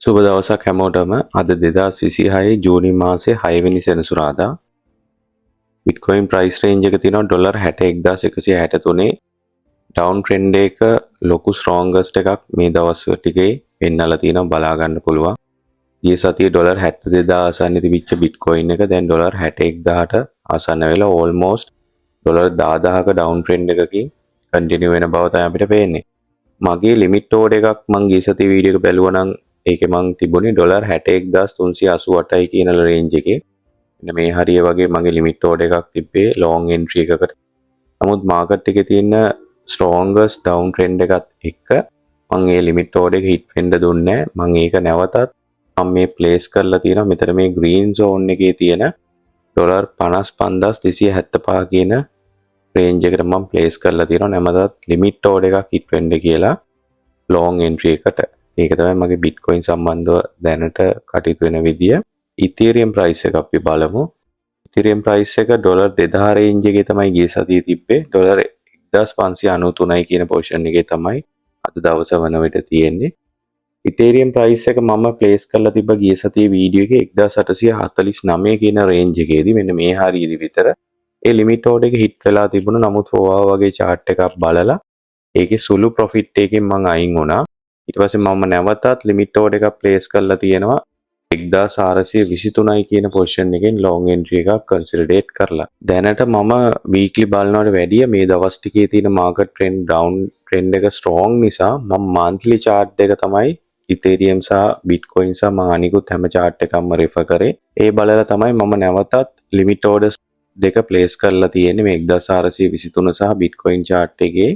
සුබ දවසක් හැමෝටම. අද 2026 ජූනි මාසේ 6 වෙනි සෙනසුරාදා. බිට්කොයින් ප්‍රයිස් රේන්ජ් එක තියෙනවා ඩොලර් 61163. ඩවුන් ට්‍රෙන්ඩ් එක ලොකු ස්ට්‍රෝංගස්ට් එකක් මේ දවස් ටිකේ පෙන්නලා තියෙනවා, බලා ගන්න පුළුවන්. ගිය සතියේ ඩොලර් 72000 ආසන්න තිබිච්ච බිට්කොයින් එක දැන් ඩොලර් 61000ට ආසන්න වෙලා ඕල්මෝස්ට් ඩොලර් 10000ක ඩවුන් ට්‍රෙන්ඩ් එකකින් කන්ටිනියු වෙන බව තමයි අපිට පේන්නේ. මගේ ලිමිට් ඕඩර් එකක් මං ගිය සතියේ වීඩියෝ එක බැලුවා නම් ඒකේ මං තිබුණේ ඩොලර් 61388යි කියන රේන්ජ් එකේ. මෙන්න මේ හරිය වගේ මගේ ලිමිට් ඕඩර් එකක් තිබ්බේ ලොං එන්ට්‍රි එකකට. නමුත් මාකට් එකේ තියෙන ස්ට්‍රෝංගස්ට් ඩවුන් ට්‍රෙන්ඩ් එකත් එක්ක මං ඒ ලිමිට් ඕඩර් එක හිට් වෙන්න දුන්නේ නැහැ. මං ඒක නැවතත් මම මේ ප්ලේස් කරලා තියෙනවා මෙතන මේ ග්‍රීන් zone එකේ තියෙන ඩොලර් 55275 කියන රේන්ජ් එකට මම ප්ලේස් කරලා තියෙනවා නැවතත් ලිමිට් ඕඩර් එකක් හිට් වෙන්න කියලා ලොං එන්ට්‍රි එකට. ඒක තමයි මගේ බිට්කොයින් සම්බන්ධව දැනට කටයුතු වෙන විදිය. ඉතීරියම් ප්‍රයිස් එක අපි බලමු. ඉතීරියම් ප්‍රයිස් එක ඩොලර් 2000 රේන්ජ් එකේ තමයි ගිය සතියේ තිබ්බේ. ඩොලර් 1593 කියන පොසිෂන් එකේ තමයි අද දවස වන විට තියෙන්නේ. ඉතීරියම් ප්‍රයිස් එක මම ප්ලේස් කරලා තිබ්බ ගිය සතියේ වීඩියෝ එකේ 1849 කියන රේන්ජ් එකේදී මෙන්න මේ හරියදී විතර ඒ ලිමිට් ඕඩර් එක හිට් වෙලා තිබුණා. නමුත් FOA වගේ chart එකක් බලලා ඒකේ සුළු ප්‍රොෆිට් එකකින් මම අයින් වුණා. ඊට පස්සේ මම නැවතත් ලිමිට් ඕඩර් එකක් ප්ලේස් කරලා තියෙනවා 1423යි කියන පොසිෂන් එකෙන් ලොං එන්ට්‍රි එකක් කන්සොලිඩේට් කරලා. දැනට මම වීක්ලි බලනවට වැඩිය මේ දවස් ටිකේ තියෙන මාකට් ට්‍රෙන්ඩ් ඩවුන් ට්‍රෙන්ඩ් එක ස්ට්‍රෝං නිසා මම මන්ත්ලි chart එක තමයි ඉතීරියම් සහ බිට්කොයින් සහ මම අනිකුත් හැම chart එකක්ම රෙෆර් කරේ. ඒ බලලා තමයි මම නැවතත් ලිමිට් ඕඩර්ස් දෙක ප්ලේස් කරලා තියෙන්නේ මේ 1423 සහ බිට්කොයින් chart එකේ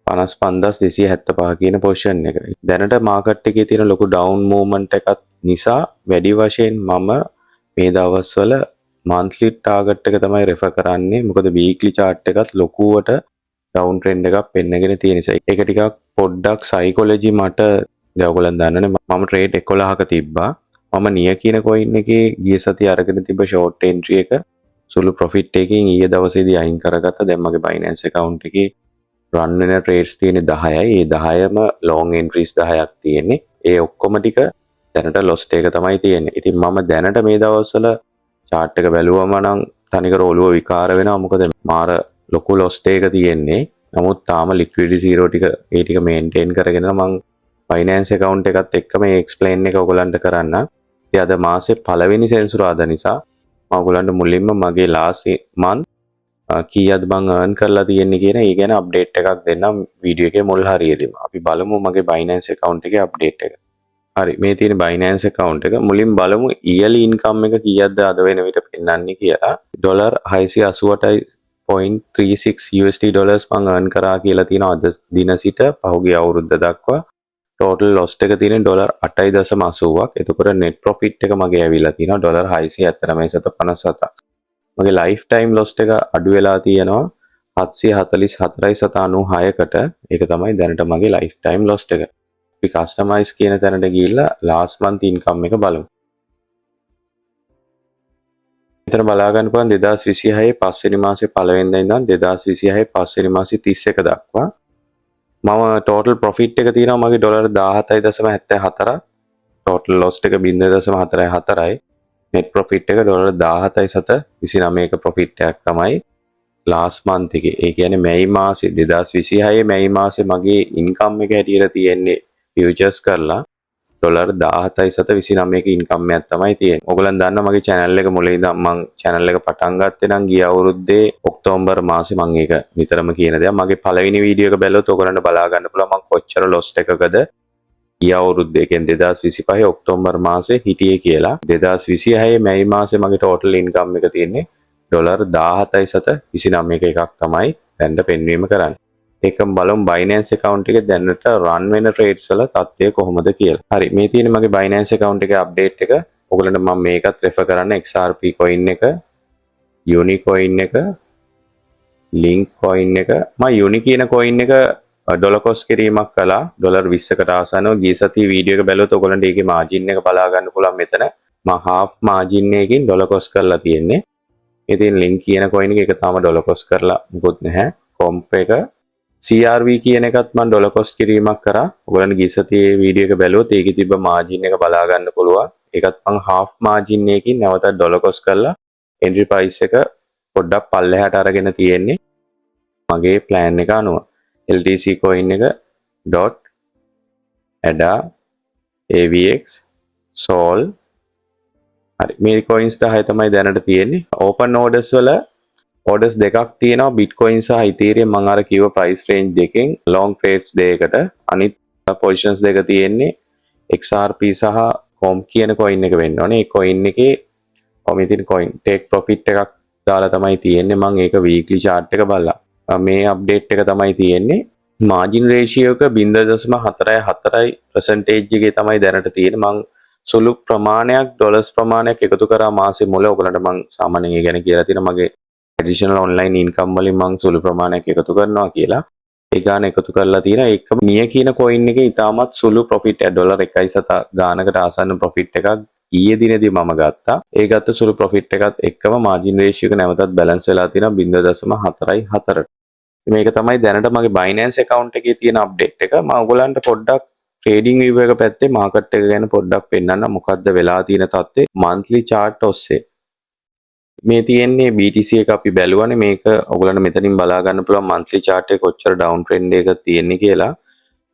55275 කියන පොසිෂන් එක. දැනට මාකට් එකේ තියෙන ලොකු ඩවුන් මූව්මන්ට් එකක් නිසා වැඩි වශයෙන් මම මේ දවස්වල මන්ත්ලි ටාගට් එක තමයි රෙෆර් කරන්නේ. මොකද වීක්ලි chart එකත් ලොකුවට ඩවුන් ට්‍රෙන්ඩ් එකක් පෙන්නගෙන තියෙන නිසා. ඒක ටිකක් පොඩ්ඩක් සයිකොලොජි මට දැන් ඔයගොල්ලන් දන්නනේ මම ට්‍රේඩ් 11ක තිබ්බා. මම නිය කියන කොයින් එකේ ගිය සතිය අරගෙන තිබ්බ ෂෝට් එන්ට්‍රි එක සුළු ප්‍රොෆිට් එකකින් ඊයේ දවසේදී අයින් කරගත්තා. දැන් මගේ Binance account එකේ රන් වෙන ට්‍රේඩ්ස් තියෙන්නේ 10යි. ඒ 10ම ලොං එන්ට්‍රීස් 10ක් තියෙන්නේ. ඒ ඔක්කොම ටික දැනට ලොස්ට් එක තමයි තියෙන්නේ. ඉතින් මම දැනට මේ දවස්වල chart එක බැලුවම නම් තනිකර ඔළුව විකාර වෙනවා. මොකද මාර ලොකු ලොස්ට් එක තියෙන්නේ. නමුත් තාම liquidity zero ටික ඒ ටික මේන්ටේන් කරගෙන මම Binance account එකත් එක්ක මේ explain එක ඔයගලන්ට කරන්න. ඉතින් අද මාසේ පළවෙනි සෙන්සුරාදා නිසා මම ඔයගලන්ට මුලින්ම මගේ last month කීයද මං earn කරලා තියෙන්නේ කියන ඒ ගැන අප්ඩේට් එකක් දෙන්නම් වීඩියෝ එකේ මුල් හරියේදීම. අපි බලමු මගේ Binance account එකේ අප්ඩේට් එක. හරි, මේ තියෙන Binance account එක. මුලින් බලමු yearly income එක කීයක්ද අද වෙන විට පෙන්වන්නේ කියලා. ඩොලර් 688.36 USD ඩොලර්ස් මං earn කරා කියලා තියෙනවා අද දින සිට පහුගිය අවුරුද්ද දක්වා. ටෝටල් ලොස්ට් එක තියෙන ඩොලර් 8.80ක්. එතකොට net profit එක මගේ ඇවිල්ලා තියෙනවා ඩොලර් 679.57ක්. මගේ ලයිෆ් ටයිම් ලොස්ට් එක අඩු වෙලා තියෙනවා 744.96කට. ඒක තමයි දැනට මගේ ලයිෆ් ටයිම් ලොස්ට් එක. අපි කස්ටමයිස් කියන තැනට ගිහිල්ලා ලාස්ට් මන්ත් ඉන්කම් එක බලමු. මෙතන බලා ගන්න පුළුවන් 2026 පස්වෙනි මාසේ පළවෙනිදා ඉඳන් 2026 පස්වෙනි මාසේ 31 දක්වා මම ටෝටල් ප්‍රොෆිට් එක තියෙනවා මගේ ඩොලර් 17.74ක්. ටෝටල් ලොස්ට් එක 0.44යි. net profit එක ඩොලර් 17.29ක ප්‍රොෆිට් එකක් තමයි last month එකේ. ඒ කියන්නේ මැයි මාසේ 2026 මැයි මාසේ මගේ ඉන්කම් එක හැටියට තියෙන්නේ futures කරලා ඩොලර් 17.29ක ඉන්කම් එකක් තමයි තියෙන්නේ. ඔයගොල්ලන් දන්නා මගේ channel එක මුලින් ඉඳන් මම channel එක පටන් ගත්තේ නම් ගිය අවුරුද්දේ ඔක්තෝබර් මාසේ මම ඒක නිතරම කියන දෙයක්. මගේ පළවෙනි වීඩියෝ එක බැලුවොත් ඔයගොල්ලන්ට බලා ගන්න පුළුවන් මම කොච්චර lost එකකද ගිය අවුරුද්දේ කියන්නේ 2025 ඔක්තෝබර් මාසේ හිටියේ කියලා. 2026 මැයි මාසේ මගේ total income එක තියෙන්නේ ඩොලර් 17.29ක එකක් තමයි දැන් පෙන්වීම කරන්නේ. ඒකම බලමු Binance account එකේ දැනට run වෙන trades වල තත්ත්වය කොහොමද කියලා. හරි, මේ තියෙන මගේ Binance account එකේ update එක. ඔයගලන්ට මම මේකත් refer කරන්න XRP coin එක, Uni coin එක, Link coin එක. මම Uni කියන coin එක ඩොලර් කොස් කිරීමක් කළා ඩොලර් 20කට ආසන්නව. ගිය සතියේ වීඩියෝ එක බැලුවොත් ඔයගලන්ට ඒකේ මාජින් එක බලා ගන්න පුළුවන්. මෙතන මම half margin එකකින් ඩොලර් කොස් කරලා තියෙන්නේ. ඉතින් Link කියන coin එක තාම ඩොලර් කොස් කරලා මුකුත් නැහැ. comp එක CRV කියන එකත් මම ඩොලර් කොස්ට් කිරීමක් කරා. ඔයගොල්ලන්ට ගිය සතියේ වීඩියෝ එක බැලුවොත් ඒකේ තිබ්බ මාජින් එක බලා ගන්න පුළුවන්. ඒකත් මම half margin එකකින් නැවතත් ඩොලර් කොස්ට් කරලා entry price එක පොඩ්ඩක් පල්ලෙහාට අරගෙන තියෙන්නේ මගේ plan එක අනුව. LTC coin එක .ada AVX Sol හරි මේ coins 10 තමයි දැනට තියෙන්නේ. open orders වල orders දෙකක් තියෙනවා Bitcoin සහ Ethereum මම අර කිව්ව price range දෙකෙන් long trades day එකට අනිත් positions දෙක තියෙන්නේ XRP සහ COM කියන coin එක වෙන්න ඕනේ. ඒ coin එකේ මෙතන coin take profit එකක් දාලා තමයි තියෙන්නේ. මම ඒක weekly chart එක බලලා මේ update එක තමයි තියෙන්නේ. margin ratio එක 0.44% එකේ තමයි දැනට තියෙන්නේ. මම සුළු ප්‍රමාණයක් ඩොලර්ස් ප්‍රමාණයක් එකතු කරා මාසෙ මුල. ඔයගලන්ට මම සාමාන්‍යයෙන් ඒ ගැන කියලා තියෙනවා මගේ additional online income වලින් මම සුළු ප්‍රමාණයක් එකතු කරනවා කියලා. ඒ ගාන එකතු කරලා තියෙනවා. ඒකම නිය කියන coin එකේ ඉතාමත් සුළු profit ඩොලර් 1.7 ගානකට ආසන්න profit එකක් ඊයේ දිනේදී මම ගත්තා. ඒ ගත්ත සුළු profit එකත් එක්කම margin ratio එක නැවතත් balance වෙලා තියෙනවා 0.44. මේක තමයි දැනට මගේ Binance account එකේ තියෙන update එක. මම ඔයගලන්ට පොඩ්ඩක් trading view එක පැත්තේ market එක ගැන පොඩ්ඩක් පෙන්නන්න මොකද්ද වෙලා තියෙන තත්ත්වය monthly chart ඔස්සේ. මේ තියෙන්නේ BTC එක අපි බැලුවානේ මේක ඔයගලන්ට මෙතනින් බලා ගන්න පුළුවන් monthly chart එක කොච්චර down trend එකක තියෙන්නේ කියලා.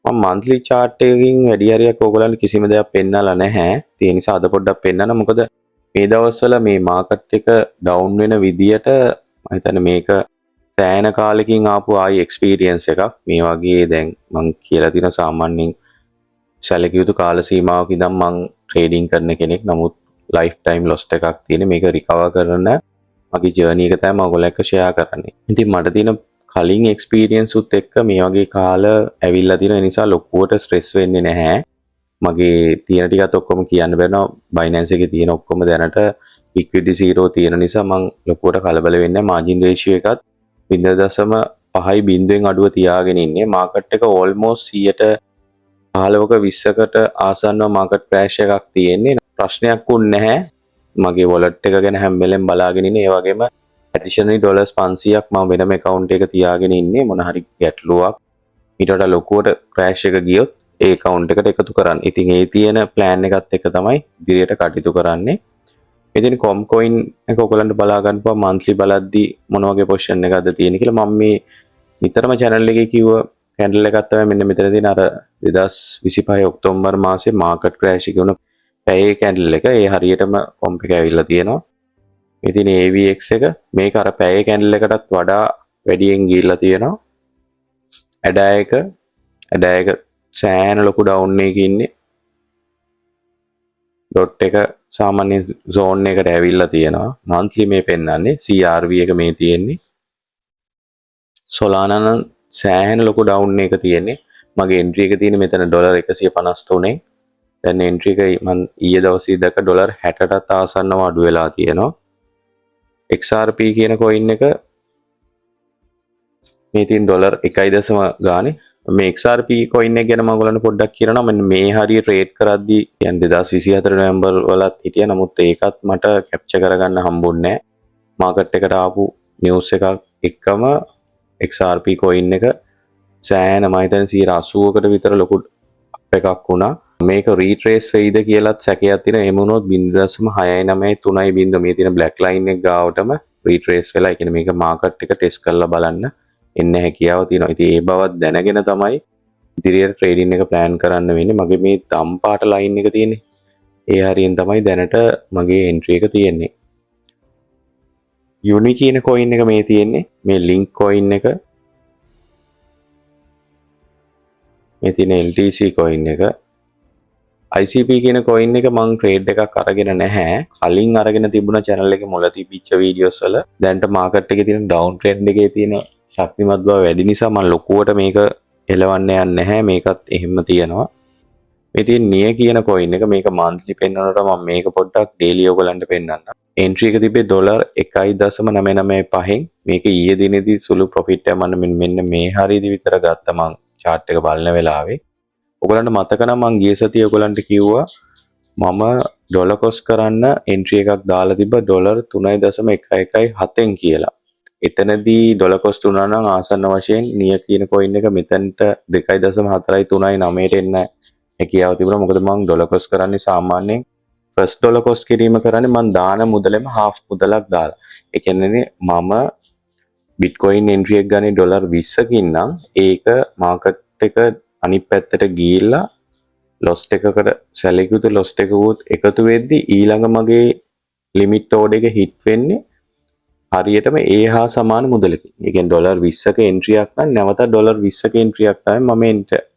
මම monthly chart එකකින් වැඩි හරියක් ඔයගලන්ට කිසිම දෙයක් පෙන්නලා නැහැ. ඒ නිසා අද පොඩ්ඩක් පෙන්නන්න. මොකද මේ දවස්වල මේ market එක down වෙන විදියට මම හිතන්නේ මේක සෑහෙන කාලෙකින් ආපු ආයි experience එකක්. මේ වගේ දැන් මම කියලා තියෙන සාමාන්‍යයෙන් සැලකිය යුතු කාල සීමාවක ඉඳන් මම trading කරන කෙනෙක්. නමුත් lifetime loss එකක් තියෙන මේක recover කරන මගේ journey එක තමයි මම ඔයගොල්ලෝ එක්ක share කරන්නේ. ඉතින් මට තියෙන කලින් experience උත් එක්ක මේ වගේ කාල ඇවිල්ලා තියෙන නිසා ලොකුවට stress වෙන්නේ නැහැ. මගේ තියෙන ටිකත් ඔක්කොම කියන්න බැරනවා. Binance එකේ තියෙන ඔක්කොම දැනට liquidity zero තියෙන නිසා මම ලොකුවට කලබල වෙන්නේ නැහැ. margin ratio එකත් 0.5 බිඳුවෙන් අඩුව තියාගෙන ඉන්නේ. market එක almost 15ක 20කට ආසන්නව market crash එකක් තියෙන්නේ. ප්‍රශ්නයක් වුණ නැහැ. මගේ wallet එක ගැන හැම වෙලෙම බලාගෙන ඉන්නේ. ඒ වගේම additional dollars 500ක් මම වෙනම account එක තියාගෙන ඉන්නේ. මොන හරි ගැටලුවක් ඊට වඩා ලොකුවට crash එක ගියොත් ඒ account එකට එකතු කරන්න. ඉතින් ඒ තියෙන plan එකත් එක තමයි ඉදිරියට කටයුතු කරන්නේ. ඉතින් com coin එක ඔයගලන්ට බලා ගන්න පුළුවන් monthly බලද්දි මොන වගේ position එකක්ද තියෙන්නේ කියලා. මම මේ නිතරම channel එකේ කිව්ව candle එකක් තමයි මෙන්න මෙතන තියෙන අර 2025 ඔක්තෝබර් මාසේ market crash එක වුණ පැයේ candle එක. ඒ හරියටම comp එක ඇවිල්ලා තියෙනවා. ඉතින් AVX එක මේක අර පැයේ candle එකටත් වඩා වැඩියෙන් ගිහිල්ලා තියෙනවා. ADA එක සෑහෙන ලොකු down එකක ඉන්නේ. dot එක සාමාන්‍ය zone එකට ඇවිල්ලා තියෙනවා. monthly මේ පෙන්නන්නේ CRV එක මේ තියෙන්නේ. Solana නම් සෑහෙන ලොකු down එක තියෙන්නේ. මගේ entry එක තියෙන්නේ මෙතන ඩොලර් 153න්. දැන් entry එක මම ඊයේ දවසේ දැක්ක ඩොලර් 60ටත් ආසන්නව අඩු වෙලා තියෙනවා. XRP කියන coin එක මේ තියෙන ඩොලර් 1 ගානේ. මේ XRP coin එක ගැන මම ඔයගලන්ට පොඩ්ඩක් කියනවා. මම මේ හරිය trade කරද්දී කියන්නේ 2024 නොවැම්බර් වලත් හිටියා. නමුත් ඒකත් මට capture කරගන්න හම්බුන්නේ නැහැ. market එකට ආපු news එකක් එක්කම XRP coin එක සෑහෙන මම හිතන්නේ 80කට විතර ලොකු එකක් වුණා. මේක retrace වෙයිද කියලාත් සැකයක් තියෙනවා. එහෙම වුණොත් 0.693 මේ තියෙන black line එක ගාවටම retrace වෙලා. ඒ කියන්නේ මේක market එක test කරලා බලන්න එන්න හැකියාව තියෙනවා. ඉතින් ඒ බවත් දැනගෙන තමයි ඉදිරියට trading එක plan කරන්න වෙන්නේ. මගේ මේ දම් පාට line එක තියෙන්නේ. ඒ හරියෙන් තමයි දැනට මගේ entry එක තියෙන්නේ. Uni කියන coin එක මේ තියෙන්නේ. මේ link coin එක මේ තියෙන LTC coin එක ICP කියන coin එක මම trade එකක් අරගෙන නැහැ. කලින් අරගෙන තිබුණා channel එකේ මුල තිබිච්ච videos වල. දැන්ට market එකේ තියෙන down trend එකේ තියෙන ශක්තිමත් බව වැඩි නිසා මම ලොකුවට මේක එලවන්න යන්නේ නැහැ. මේකත් එහෙම තියෙනවා. මේ තියෙන නිය කියන coin එක මේක monthly පෙන්වනකොට මම මේක පොඩ්ඩක් daily ඔයගලන්ට පෙන්නන්නම්. entry එක තිබ්බේ ඩොලර් 1.995න්. මේක ඊයේ දිනේදී සුළු profit එක මම මෙන්න මේ හරියදී විතර ගත්තා මම chart එක බලන වෙලාවේ. ඔයගලන්ට මතක නම් මම ගිය සතියේ ඔයගලන්ට කිව්වා මම ඩොලර් කොස් කරන්න entry එකක් දාලා තිබ්බ ඩොලර් 3.117න් කියලා. එතනදී ඩොලර් කොස්ට් වුණා නම් ආසන්න වශයෙන් නිය කියන coin එක මෙතනට 2.4යි 3යි 9ට එන්න හැකියාව තිබුණා. මොකද මම ඩොලර් කොස්ට් කරන්නේ සාමාන්‍යයෙන් ෆස්ට් ඩොලර් කොස්ට් කිරීම කරන්නේ මම දාන මුදලෙම half මුදලක් දාලා. ඒ කියන්නේ මම බිට්කොයින් එන්ට්‍රි එක ගන්නේ ඩොලර් 20කින් නම් ඒක මාකට් එක අනිත් පැත්තට ගිහිල්ලා ලොස්ට් එකකට සැලකියුතු ලොස්ට් එකකුත් එකතු වෙද්දී ඊළඟ මගේ ලිමිට් ඕඩර් එක හිට් වෙන්නේ හරියටම ඒ හා සමාන මුදලකින්. ඒ කියන්නේ ඩොලර් 20ක එන්ට්‍රියක් නම් නැවත ඩොලර් 20ක එන්ට්‍රියක් තමයි මම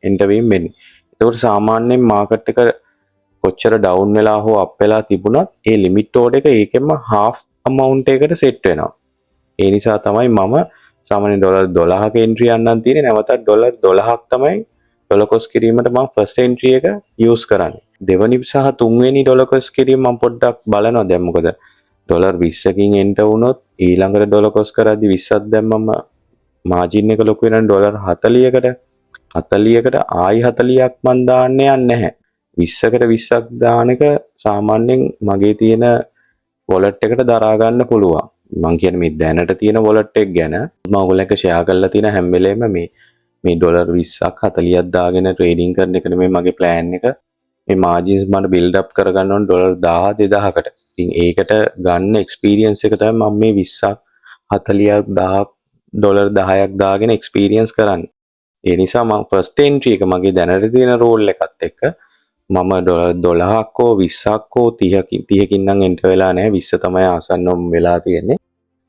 එන්ටර් වීම වෙන්නේ. ඒකට සාමාන්‍යයෙන් මාකට් එක කොච්චර ඩවුන් වෙලා හෝ අප් වෙලා තිබුණත් ඒ ලිමිට් ඕඩර් එක ඒකෙන්ම half amount එකකට සෙට් වෙනවා. ඒ නිසා තමයි මම සාමාන්‍ය ඩොලර් 12ක එන්ට්‍රි යන්නන් තියෙන්නේ. නැවතත් ඩොලර් 12ක් තමයි ඩොලර් කොස් කිරීමට මම ෆස්ට් එන්ට්‍රි එක යූස් කරන්නේ. දෙවනි සහ තුන්වෙනි ඩොලර් කොස් කිරීම මම පොඩ්ඩක් බලනවා. දැන් මොකද ඩොලර් 20කින් එන්ටර් වුණොත් ඊළඟට ඩොලර් කොස් කරද්දි 20ක් දැම්මම මාජින් එක ලොකු වෙනවා ඩොලර් 40කට. 40කට ආයි 40ක් මන් දාන්නේ නැහැ. 20කට 20ක් දාන එක සාමාන්‍යයෙන් මගේ තියෙන වොලට් එකට දරා ගන්න පුළුවන්. මං කියන්නේ මේ දැනට තියෙන වොලට් එක ගැන මම ඔයගොල්ලෝ එක්ක ෂෙයා කරලා තියෙන හැම වෙලේම මේ ඩොලර් 20ක් 40ක් දාගෙන ට්‍රේඩින් කරන එක නෙමෙයි මගේ ප්ලෑන් එක. මේ මාජින්ස් මට බිල්ඩ් අප් කරගන්න ඕන ඩොලර් 1000 2000කට. ඉතින් ඒකට ගන්න එක්ස්පීරියන්ස් එක තමයි මම මේ 20ක් 40ක් 1000ක් ඩොලර් 10ක් දාගෙන එක්ස්පීරියන්ස් කරන්නේ. ඒ නිසා මම ෆස්ට් එන්ට්‍රි එක මගේ දැනට තියෙන රෝල් එකත් එක්ක මම ඩොලර් 12ක් හෝ 20ක් හෝ 30කින් නම් එන්ටර් වෙලා නැහැ. 20 තමයි ආසන්නම වෙලා තියෙන්නේ.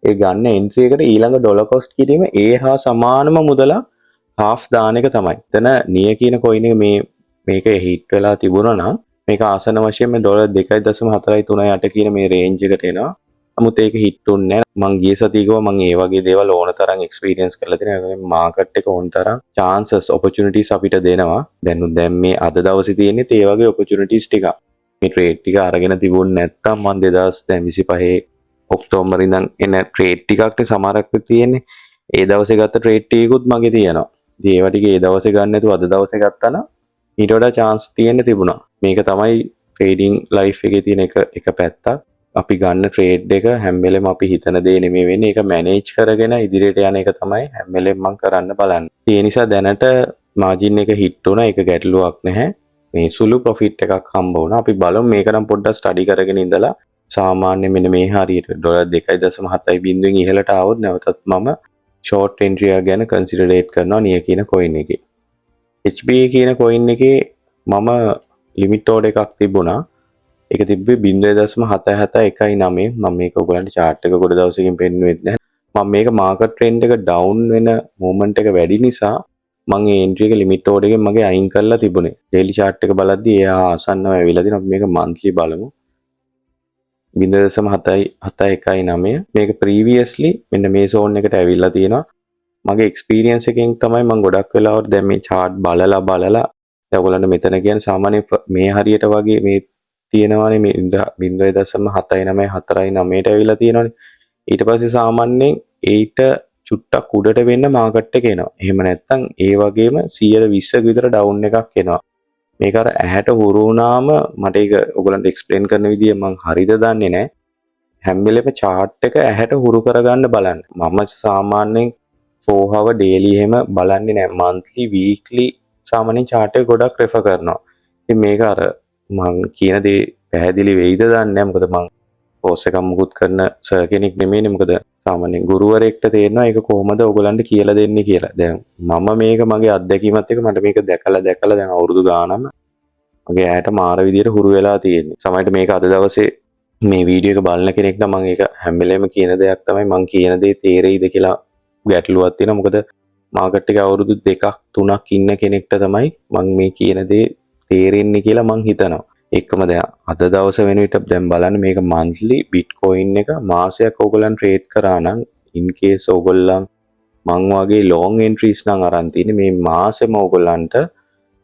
ඒ ගන්න එන්ට්‍රි එකට ඊළඟ ඩොලර් කොස්ට් කිරීම ඒ හා සමානම මුදලක් half දාන එක තමයි. එතන නිය කියන coin එක මේක හිට් වෙලා තිබුණා නම් මේක ආසන්න වශයෙන්ම ඩොලර් 2.4යි 3යි 8 කියන මේ රේන්ජ් එකට එනවා. නමුත් ඒක හිට් උන්නේ නැහැ. මං ගිය සතියේ ගිහුවා මං ඒ වගේ දේවල් ඕන තරම් එක්ස්පීරියන්ස් කරලා තියෙනවා. මාකට් එක ඕන තරම් chances opportunities අපිට දෙනවා. දැන් මේ අද දවසේ තියෙන්නේ ඒ වගේ opportunities ටික. මේ ට්‍රේඩ් ටික අරගෙන තිබුණ නැත්තම් මං 2025 ඔක්තෝබර් ඉඳන් එන ට්‍රේඩ් ටිකක් සමහරක් තියෙන්නේ. ඒ දවසේ ගත්ත ට්‍රේඩ් ටිකකුත් මගේ තියෙනවා. ඉතින් ඒවා ටික ඒ දවසේ ගන්න නැතුව අද දවසේ ගත්තා නම් ඊට වඩා chance තියෙන්න තිබුණා. මේක තමයි ට්‍රේඩින් ලයිෆ් එකේ තියෙන එක පැත්තක්. අපි ගන්න ට්‍රේඩ් එක හැම වෙලෙම අපි හිතන දේ නෙමෙයි වෙන්නේ. ඒක මැනේජ් කරගෙන ඉදිරියට යන එක තමයි හැම වෙලෙම මම කරන්න බලන්නේ. ඒ නිසා දැනට මාජින් එක හිට් වුණා. ඒක ගැටලුවක් නැහැ. මේ සුළු ප්‍රොෆිට් එකක් හම්බ වුණා. අපි බලමු මේක නම් පොඩ්ඩක් ස්ටඩි කරගෙන ඉඳලා සාමාන්‍ය මෙන්න මේ හරියට ඩොලර් 2.7 බිඳුවෙන් ඉහළට ආවොත් නැවතත් මම ෂෝට් එන්ට්‍රි එක ගැන කන්සිඩරේට් කරනවා නිය කියන coin එකේ. HBA කියන coin එකේ මම ලිමිට් ඕඩර් එකක් තිබුණා. ඒක තිබ්බේ 0.771.9. මම මේක ඔයගලන්ට chart එක ගොඩ දවසකින් පෙන්නුවෙත් නැහැ. මම මේක මාකට් ට්‍රෙන්ඩ් එක ඩවුන් වෙන මොමන්ට් එක වැඩි නිසා මම ඒ එන්ට්‍රි එක ලිමිට් ඕඩර් එකෙන් මගේ අයින් කරලා තිබුණේ. ඩේලි chart එක බලද්දී එයා ආසන්නව ඇවිල්ලා තිනවා. අපි මේක monthly බලමු. 0.771.9 මේක ප්‍රීවියස්ලි මෙන්න මේ zone එකට ඇවිල්ලා තියෙනවා. මගේ එක්ස්පීරියන්ස් එකෙන් තමයි මම ගොඩක් වෙලාවට දැන් මේ chart බලලා දැන් ඔයගොල්ලන්ට මෙතන කියන්නේ සාමාන්‍ය මේ හරියට වගේ මේ තියෙනවානේ මේ 0.794.9ට ඇවිල්ලා තියෙනවානේ. ඊට පස්සේ සාමාන්‍යයෙන් ඊට චුට්ටක් උඩට වෙන්න මාකට් එක එනවා. එහෙම නැත්නම් ඒ වගේම 120ක විතර ඩවුන් එකක් එනවා. මේක අර ඇහැට හුරු වුණාම මට ඒක ඔයගලන්ට එක්ස්ප්ලেইন කරන විදිය මම හරිද දන්නේ නැහැ. හැම වෙලේම chart එක ඇහැට හුරු කරගන්න බලන්න. මම සාමාන්‍යයෙන් 4 hour daily එහෙම බලන්නේ නැහැ. monthly weekly සාමාන්‍යයෙන් chart එක ගොඩක් refer කරනවා. ඉතින් මේක අර මම කියන දේ පැහැදිලි වෙයිද දන්නේ නැහැ. මොකද මම course එකක් මුකුත් කරන සර් කෙනෙක් නෙමෙයිනේ. මොකද සාමාන්‍යයෙන් ගුරුවරයෙක්ට තේරෙනවා ඒක කොහොමද ඔයගලන්ට කියලා දෙන්නේ කියලා. දැන් මම මේක මගේ අත්දැකීමත් එක්ක මට මේක දැකලා දැන් අවුරුදු ගානක් මගේ ඇයට මාර විදියට හුරු වෙලා තියෙන්නේ. සමහරවිට මේක අද දවසේ මේ වීඩියෝ එක බලන කෙනෙක් නම් මම ඒක හැම වෙලේම කියන දෙයක් තමයි මම කියන දේ තේරෙයිද කියලා ගැටලුවක් තියෙනවා. මොකද මාකට් එකේ අවුරුදු 2ක් 3ක් ඉන්න කෙනෙක්ට තමයි මම මේ කියන දේ තේරෙන්නේ කියලා මම හිතනවා. එක්කම දැන් අද දවස වෙන විට දැන් බලන්න මේක monthly bitcoin එක මාසයක් ඕගොල්ලන් ට්‍රේඩ් කරා නම් in case ඕගොල්ලන් මං වගේ long entries නම් අරන් තියෙන්නේ මේ මාසෙම ඕගොල්ලන්ට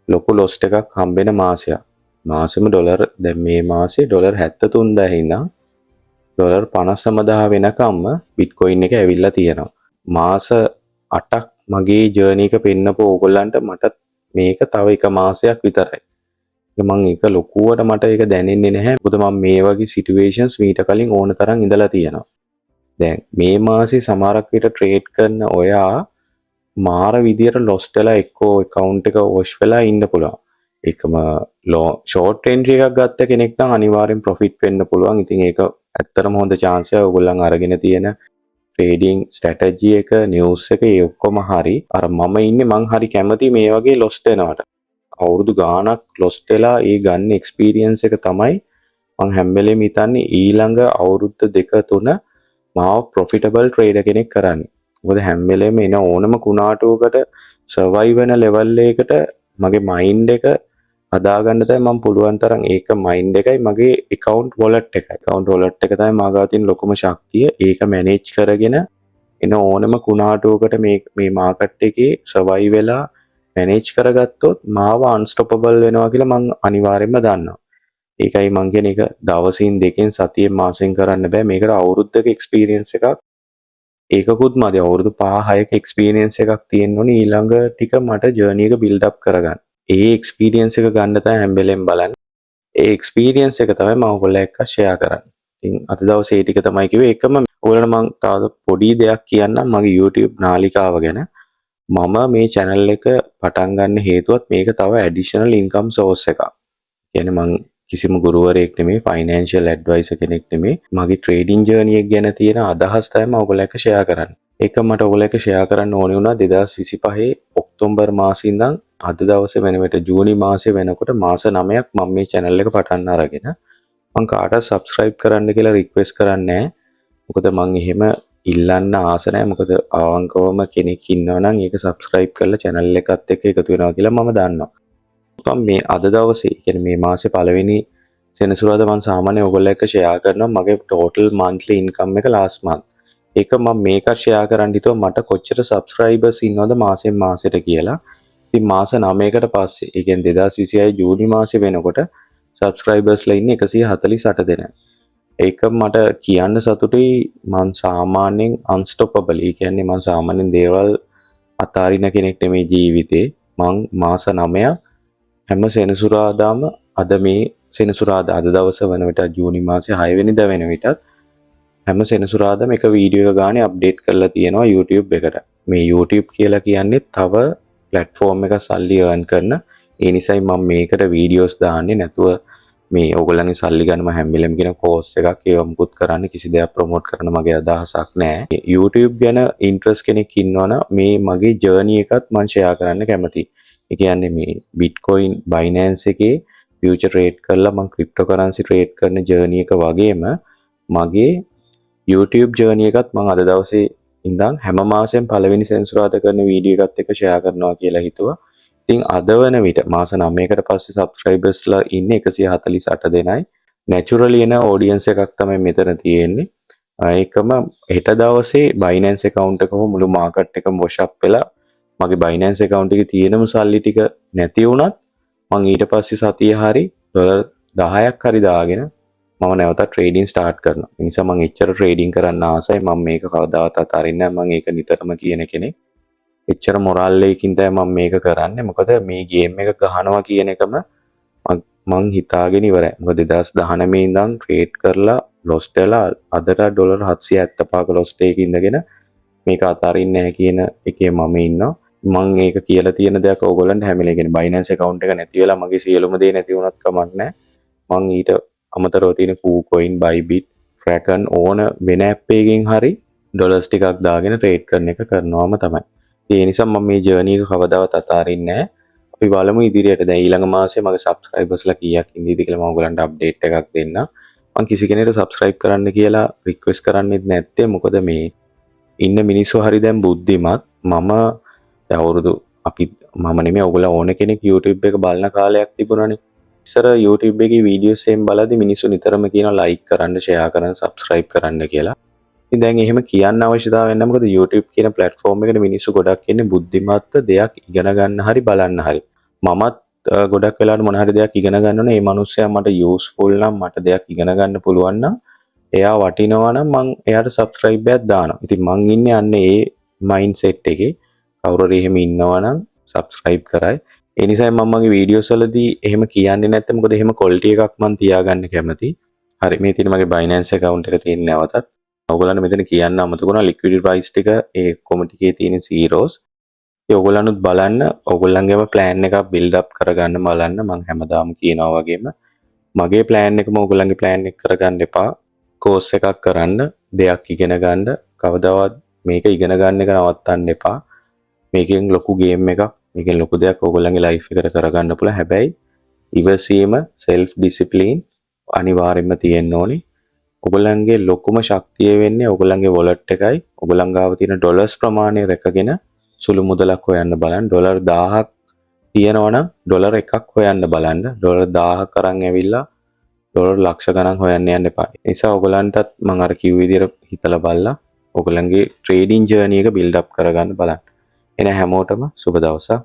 ලොකු loss එකක් හම්බෙන මාසයක්. මාසෙම ඩොලර් දැන් මේ මාසේ ඩොලර් 73000 ඉඳන් ඩොලර් 59000 වෙනකම්ම bitcoin එක ඇවිල්ලා තියෙනවා. මාස 8ක් මගේ ජර්නි එක පෙන්නපු ඕගොල්ලන්ට මට මේක තව එක මාසයක් විතරයි. මම ඒක ලොකුවට මට ඒක දැනෙන්නේ නැහැ. මොකද මම මේ වගේ සිටුේෂන්ස් මීට කලින් ඕන තරම් ඉඳලා තියෙනවා. දැන් මේ මාසේ සමහරක් විට ට්‍රේඩ් කරන ඔයා මාර විදියට ලොස් වෙලා එක්කෝ account එක wash වෙලා ඉන්න පුළුවන්. ඒකම short entry එකක් ගත්ත කෙනෙක් නම් අනිවාර්යෙන් profit වෙන්න පුළුවන්. ඉතින් ඒක ඇත්තටම හොඳ chance එකක්. ඔයගොල්ලන් අරගෙන තියෙන trading strategy එක news එක ඒ ඔක්කොම හරි. අර මම ඉන්නේ මං හරි කැමති මේ වගේ loss වෙනවට. අවුරුදු ගාණක් loss වෙලා ඒ ගන්න experience එක තමයි මං හැම වෙලේම හිතන්නේ ඊළඟ අවුරුද්ද දෙක තුන මාව profitable trader කෙනෙක් කරන්න. මොකද හැම වෙලේම එන ඕනම කුණාටුවකට survive වෙන level එකකට මගේ mind එක හදාගන්න තමයි මම පුළුවන් තරම් ඒක mind එකයි මගේ account wallet එකයි. account wallet එක තමයි මාගාව තියෙන ලොකුම ශක්තිය. ඒක manage කරගෙන එන ඕනම කුණාටුවකට මේ market එකේ survive වෙලා manage කරගත්තොත් මාව unstoppable වෙනවා කියලා මම අනිවාර්යයෙන්ම දන්නවා. ඒකයි මං කියන එක දවසින් දෙකෙන් සතියෙන් මාසෙන් කරන්න බෑ. මේකට අවුරුද්දක experience එකක් ඒකකුත් මදි. අවුරුදු 5-6ක experience එකක් තියෙන්න ඕනේ ඊළඟ ටික මට journey එක build up කරගන්න. ඒ experience එක ගන්න තමයි හැම වෙලෙම බලන්නේ. ඒ experience එක තමයි මම ඔයගොල්ලෝ එක්ක share කරන්නේ. ඉතින් අද දවසේ ඒ ටික තමයි කිව්වේ. ඒකම ඔයගොල්ලන්ට මම තව පොඩි දෙයක් කියන්නම් මගේ YouTube නාලිකාව ගැන. මම මේ channel එක පටන් ගන්න හේතුවත් මේක තව additional income source එකක්. කියන්නේ මං කිසිම ගුරුවරයෙක් නෙමෙයි, financial advisor කෙනෙක් නෙමෙයි. මගේ trading journey එක ගැන තියෙන අදහස් තමයි ඔයගොල්ලෝ එක්ක share කරන්නේ. ඒක මට ඔයගොල්ලෝ එක්ක share කරන්න ඕනේ වුණා 2025 ඔක්තෝබර් මාසේ ඉඳන් අද දවසේ වෙනකොට ජූනි මාසේ වෙනකොට මාස 9ක් මම මේ channel එක පටන් අරගෙන මං කාටවත් subscribe කරන්න කියලා request කරන්නේ නැහැ. මොකද මං එහෙම ඉල්ලන්න ආස නැහැ. මොකද අවංකවම කෙනෙක් ඉන්නවා නම් ඒක subscribe කරලා channel එකත් එක්ක එකතු වෙනවා කියලා මම දන්නවා. මම මේ අද දවසේ කියන්නේ මේ මාසේ පළවෙනි සෙනසුරාදා මම සාමාන්‍යයෙන් ඔයගොල්ලෝ එක්ක share කරනවා මගේ total monthly income එක last month. ඒක මම මේක share කරන්න හිතුවා මට කොච්චර subscribers ඉන්නවද මාසෙන් මාසෙට කියලා. ඉතින් මාස 9කට පස්සේ ඒ කියන්නේ 2026 ජූනි මාසේ වෙනකොට subscribers ලා ඉන්නේ 148 දෙනා. ඒක මට කියන්න සතුටුයි. මම සාමාන්‍යයෙන් unstoppable. ඒ කියන්නේ මම සාමාන්‍යයෙන් දේවල් අතාරින කෙනෙක් නෙමෙයි ජීවිතේ. මම මාස 9ක් හැම සෙනසුරාදාම අද මේ සෙනසුරාදා අද දවස වන විට ජූනි මාසේ 6 වෙනිදා වෙන විටත් හැම සෙනසුරාදාම එක වීඩියෝ එක ගානේ අප්ඩේට් කරලා තියෙනවා YouTube එකට. මේ YouTube කියලා කියන්නේ තව platform එක සල්ලි earn කරන. ඒ නිසායි මම මේකට වීඩියෝස් දාන්නේ නැතුව මේ ඕගොල්ලන්ගේ සල්ලි ගන්නම හැම වෙලෙම කියන course එකක් ඒව මුකුත් කරන්න කිසි දෙයක් promote කරන්න මගේ අදහසක් නැහැ. YouTube ගැන interest කෙනෙක් ඉන්නවනම් මේ මගේ journey එකත් මම share කරන්න කැමතියි. ඒ කියන්නේ මේ Bitcoin Binance එකේ future trade කරලා මම cryptocurrency trade කරන journey එක වගේම මගේ YouTube journey එකත් මම අද දවසේ ඉඳන් හැම මාසෙම පළවෙනි සෙනසුරාදා කරන වීඩියෝ එකත් එක්ක share කරනවා කියලා හිතුවා. ඉතින් අද වන විට මාස 9කට පස්සේ subscribers ලා ඉන්නේ 148 දෙනයි. naturally එන audience එකක් තමයි මෙතන තියෙන්නේ. ඒකම හෙට දවසේ Binance account එකම මුළු market එකම wash up වෙලා මගේ Binance account එකේ තියෙනම සල්ලි ටික නැති වුණත් මම ඊට පස්සේ සතිය හරි ඩොලර් 10ක් හරි දාගෙන මම නැවත trading start කරනවා. ඒ නිසා මම එච්චර trading කරන්න ආසයි. මම මේක කවදාවත් අතාරින්නේ නැහැ. මම ඒක නිතරම කියන කෙනෙක්. එච්චර මොරල් එකකින් තමයි මම මේක කරන්නේ. මොකද මේ game එක ගහනවා කියන එකම මං හිතාගෙන ඉවරයි. මොකද 2019 ඉඳන් trade කරලා loss වෙලා අදට ඩොලර් 775ක loss එකක ඉඳගෙන මේක අතාරින්නේ නැහැ කියන එකේ මම ඉන්නවා. මං ඒක කියලා තියෙන දෙයක් ඕගොල්ලන්ට හැමලේ කියන්නේ Binance account එක නැති වෙලා මගේ සියලුම දේ නැති වුණත් කමක් නැහැ. මං ඊට අමතරව තියෙන KuCoin, Bybit, Kraken ඕන වෙන app එකකින් හරි ඩොලර්ස් ටිකක් දාගෙන trade කරන එක කරනවාම තමයි. ඒ නිසා මම මේ journey එක කවදාවත් අතාරින්නේ නැහැ. අපි බලමු ඉදිරියට දැන් ඊළඟ මාසේ මගේ subscribers ලා කීයක් ඉඳීද කියලා මම ඔයගලන්ට update එකක් දෙන්න. මම කිසි කෙනෙකුට subscribe කරන්න කියලා request කරන්නේත් නැත්තේ මොකද මේ ඉන්න මිනිස්සු හරි දැන් බුද්ධිමත්. මම අවුරුදු මම නෙමෙයි ඔයගොල්ලෝ ඕන කෙනෙක් YouTube එක බලන කාලයක් තිබුණානේ. ඉස්සර YouTube එකේ වීඩියෝස් එකෙන් බලද්දි මිනිස්සු නිතරම කියනවා like කරන්න, share කරන්න, subscribe කරන්න කියලා. ඉතින් දැන් එහෙම කියන්න අවශ්‍යතාවයක් නැහැ. මොකද YouTube කියන platform එකට මිනිස්සු ගොඩක් ඉන්නේ බුද්ධිමත් දෙයක් ඉගෙන ගන්න හරි බලන්න හරි. මමත් ගොඩක් වෙලාවට මොන හරි දෙයක් ඉගෙන ගන්න ඕනේ. මේ මිනිස්සයා මට useful නම් මට දෙයක් ඉගෙන ගන්න පුළුවන් නම් එයා වටිනවා නම් මං එයාට subscribe එකක් දානවා. ඉතින් මං ඉන්නේ අන්නේ ඒ mindset එකේ. කවුරු හරි එහෙම ඉන්නවා නම් subscribe කරයි. ඒ නිසා මම මගේ වීඩියෝස් වලදී එහෙම කියන්නේ නැත්නම් මොකද එහෙම quality එකක් මං තියාගන්න කැමතියි. හරි මේ තියෙන මගේ Binance account එක තියෙන නැවතත් ඔයගොල්ලන්ට මෙතන කියන්න අමතක වුණා liquidity price ටික ඒ කොමඩිටි එකේ තියෙන zeros. ඒ ඔයගොල්ලන්නුත් බලන්න ඔයගොල්ලන්ගේම plan එකක් build up කරගන්න බලන්න. මම හැමදාම කියනවා වගේම මගේ plan එකම ඔයගොල්ලන්ගේ plan එක කරගන්න එපා. course එකක් කරන්න, දෙයක් ඉගෙන ගන්න. කවදාවත් මේක ඉගෙන ගන්න එක නවත්තන්න එපා. මේකෙන් ලොකු game එකක්, මේකෙන් ලොකු දෙයක් ඔයගොල්ලන්ගේ life එකට කරගන්න පුළුවන්. හැබැයි ඉවසීම, self discipline අනිවාර්යයෙන්ම තියෙන්න ඕනේ. ඔයගොල්ලන්ගේ ලොකුම ශක්තිය වෙන්නේ ඔයගොල්ලන්ගේ wallet එකයි. ඔයගොල්ලන් ගාව තියෙන ඩොලර්ස් ප්‍රමාණය රැකගෙන සුළු මුදලක් හොයන්න බලන්න. ඩොලර් 1000ක් තියෙනවා නම් ඩොලර් එකක් හොයන්න බලන්න. ඩොලර් 1000ක් අරන් ඇවිල්ලා ඩොලර් ලක්ෂ ගණන් හොයන්න යන්න එපා. ඒ නිසා ඔයගොල්ලන්ටත් මම අර කිව්ව විදිහට හිතලා බලලා ඔයගොල්ලන්ගේ ට්‍රේඩින් ජර්නි එක බිල්ඩ් අප් කරගන්න බලන්න. එන හැමෝටම සුබ දවසක්.